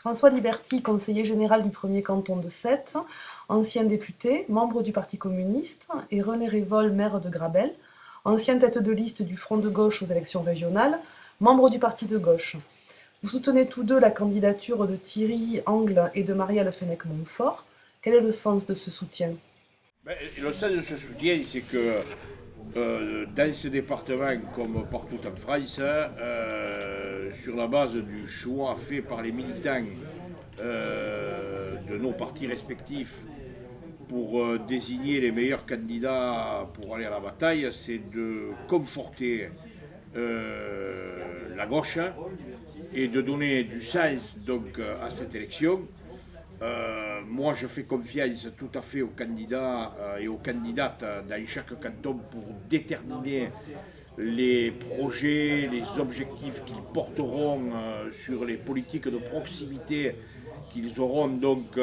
François Liberty, conseiller général du premier canton de Sète, ancien député, membre du Parti communiste, et René Révol, maire de Grabel, ancien tête de liste du Front de gauche aux élections régionales, membre du Parti de gauche. Vous soutenez tous deux la candidature de Thierry Angle et de Marielle Fenech-Montfort. Quel est le sens de ce soutien? Le sens de ce soutien, c'est que dans ce département, comme partout en France, sur la base du choix fait par les militants de nos partis respectifs pour désigner les meilleurs candidats pour aller à la bataille, c'est de conforter la gauche et de donner du sens donc, à cette élection. Moi, je fais confiance tout à fait aux candidats et aux candidates dans chaque canton pour déterminer les projets, les objectifs qu'ils porteront sur les politiques de proximité qu'ils auront donc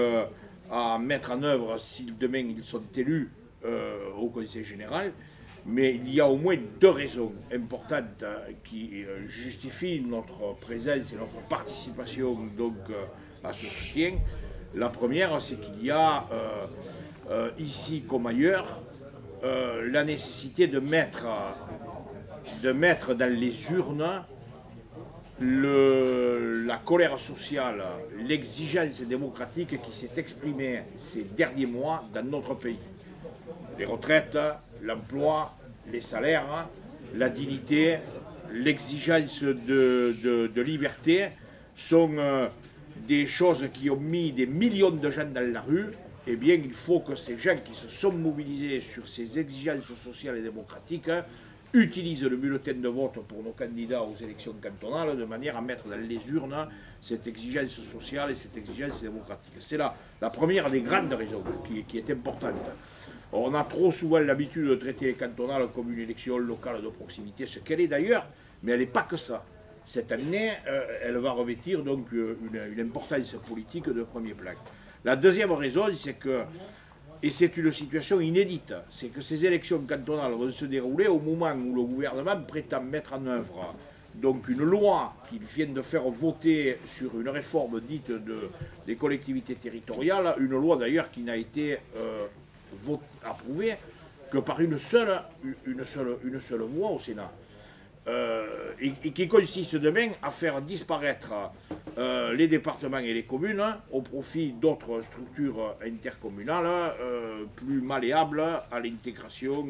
à mettre en œuvre si demain ils sont élus au Conseil général. Mais il y a au moins deux raisons importantes qui justifient notre présence et notre participation donc, à ce soutien. La première, c'est qu'il y a ici comme ailleurs la nécessité de mettre dans les urnes la colère sociale, l'exigence démocratique qui s'est exprimée ces derniers mois dans notre pays. Les retraites, l'emploi, les salaires, la dignité, l'exigence de liberté sont des choses qui ont mis des millions de gens dans la rue. Eh bien, il faut que ces gens qui se sont mobilisés sur ces exigences sociales et démocratiques utilisent le bulletin de vote pour nos candidats aux élections cantonales de manière à mettre dans les urnes cette exigence sociale et cette exigence démocratique. C'est la première des grandes raisons qui est importante. On a trop souvent l'habitude de traiter les cantonales comme une élection locale de proximité, ce qu'elle est d'ailleurs, mais elle n'est pas que ça. Cette année, elle va revêtir donc une importance politique de premier plan. La deuxième raison, c'est que, et c'est une situation inédite, c'est que ces élections cantonales vont se dérouler au moment où le gouvernement prétend mettre en œuvre donc une loi qu'il vient de faire voter sur une réforme dite des collectivités territoriales, une loi d'ailleurs qui n'a été approuvée que par une seule voix au Sénat. Et qui consiste demain à faire disparaître les départements et les communes au profit d'autres structures intercommunales plus malléables à l'intégration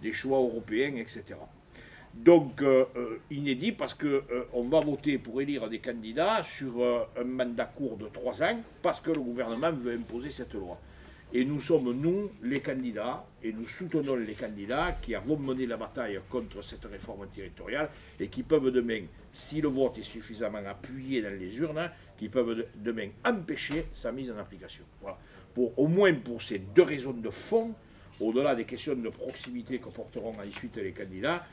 des choix européens, etc. Donc inédit parce qu'on va voter pour élire des candidats sur un mandat court de 3 ans parce que le gouvernement veut imposer cette loi. Et nous sommes, nous, les candidats, et nous soutenons les candidats qui avons mené la bataille contre cette réforme territoriale et qui peuvent demain, si le vote est suffisamment appuyé dans les urnes, qui peuvent demain empêcher sa mise en application. Voilà. Au moins pour ces deux raisons de fond, au-delà des questions de proximité que porteront ensuite les candidats,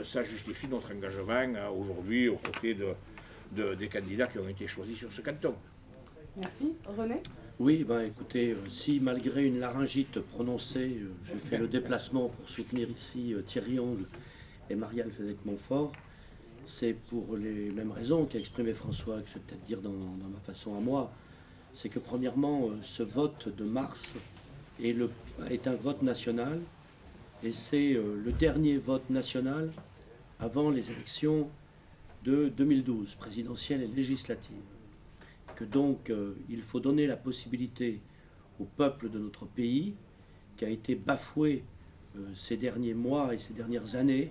ça justifie notre engagement aujourd'hui aux côtés des candidats qui ont été choisis sur ce canton. Merci. René? Oui, ben écoutez, si malgré une laryngite prononcée, j'ai fait le déplacement pour soutenir ici Thierry Angle et Marielle Fenech-Montfort, c'est pour les mêmes raisons qu'a exprimé François, que je vais peut-être dire dans ma façon à moi. C'est que premièrement, ce vote de mars est un vote national, et c'est le dernier vote national avant les élections de 2012, présidentielles et législatives. Que donc il faut donner la possibilité au peuple de notre pays, qui a été bafoué ces derniers mois et ces dernières années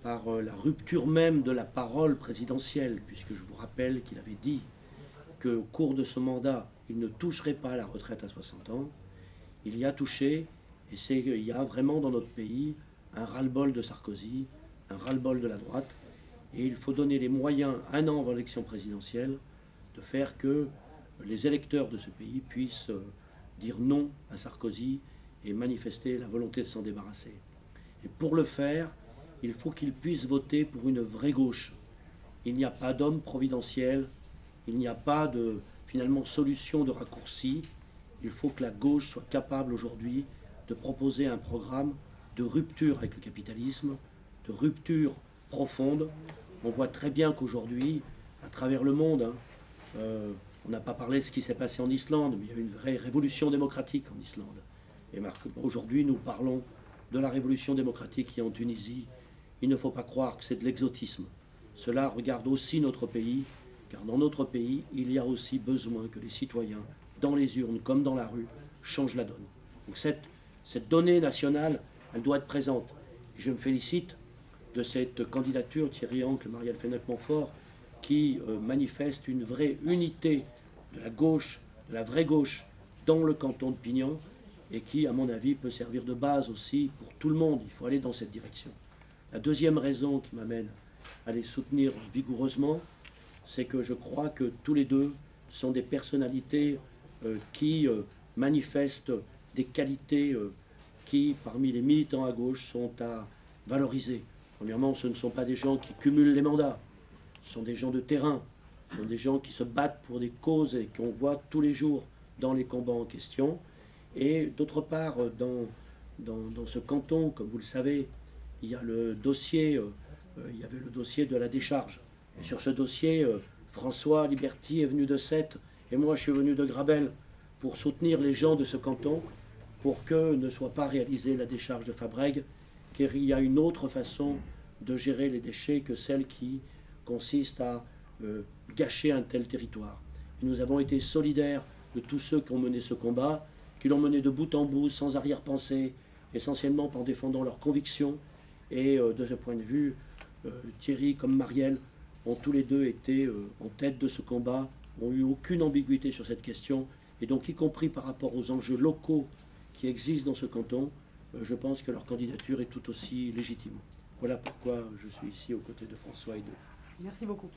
par la rupture même de la parole présidentielle, puisque je vous rappelle qu'il avait dit qu'au cours de ce mandat, il ne toucherait pas à la retraite à 60 ans. Il y a touché, et il y a vraiment dans notre pays un ras-le-bol de Sarkozy, un ras-le-bol de la droite, et il faut donner les moyens, un an avant l'élection présidentielle, de faire que les électeurs de ce pays puissent dire non à Sarkozy et manifester la volonté de s'en débarrasser. Et pour le faire, il faut qu'ils puissent voter pour une vraie gauche. Il n'y a pas d'homme providentiel, il n'y a pas de, finalement, solution de raccourci. Il faut que la gauche soit capable aujourd'hui de proposer un programme de rupture avec le capitalisme, de rupture profonde. On voit très bien qu'aujourd'hui, à travers le monde, On n'a pas parlé de ce qui s'est passé en Islande, mais il y a eu une vraie révolution démocratique en Islande. Et aujourd'hui, nous parlons de la révolution démocratique qui est en Tunisie. Il ne faut pas croire que c'est de l'exotisme. Cela regarde aussi notre pays, car dans notre pays, il y a aussi besoin que les citoyens, dans les urnes comme dans la rue, changent la donne. Donc cette donnée nationale, elle doit être présente. Je me félicite de cette candidature, Thierry Ancle, Marielle Fenech-Montfort, qui manifeste une vraie unité de la gauche, de la vraie gauche, dans le canton de Pignan, et qui, à mon avis, peut servir de base aussi pour tout le monde. Il faut aller dans cette direction. La deuxième raison qui m'amène à les soutenir vigoureusement, c'est que je crois que tous les deux sont des personnalités qui manifestent des qualités qui, parmi les militants à gauche, sont à valoriser. Premièrement, ce ne sont pas des gens qui cumulent les mandats. Ce sont des gens de terrain, ce sont des gens qui se battent pour des causes et qu'on voit tous les jours dans les combats en question. Et d'autre part, dans ce canton, comme vous le savez, il y a le dossier, il y avait le dossier de la décharge. Et sur ce dossier, François Liberty est venu de Sète et moi je suis venu de Grabel pour soutenir les gens de ce canton pour que ne soit pas réalisée la décharge de Fabrègues, car il y a une autre façon de gérer les déchets que celle qui consiste à gâcher un tel territoire. Et nous avons été solidaires de tous ceux qui ont mené ce combat, qui l'ont mené de bout en bout, sans arrière-pensée, essentiellement en défendant leurs convictions. Et de ce point de vue, Thierry comme Marielle ont tous les deux été en tête de ce combat, n'ont eu aucune ambiguïté sur cette question, et donc y compris par rapport aux enjeux locaux qui existent dans ce canton, je pense que leur candidature est tout aussi légitime. Voilà pourquoi je suis ici aux côtés de François et de... Merci beaucoup.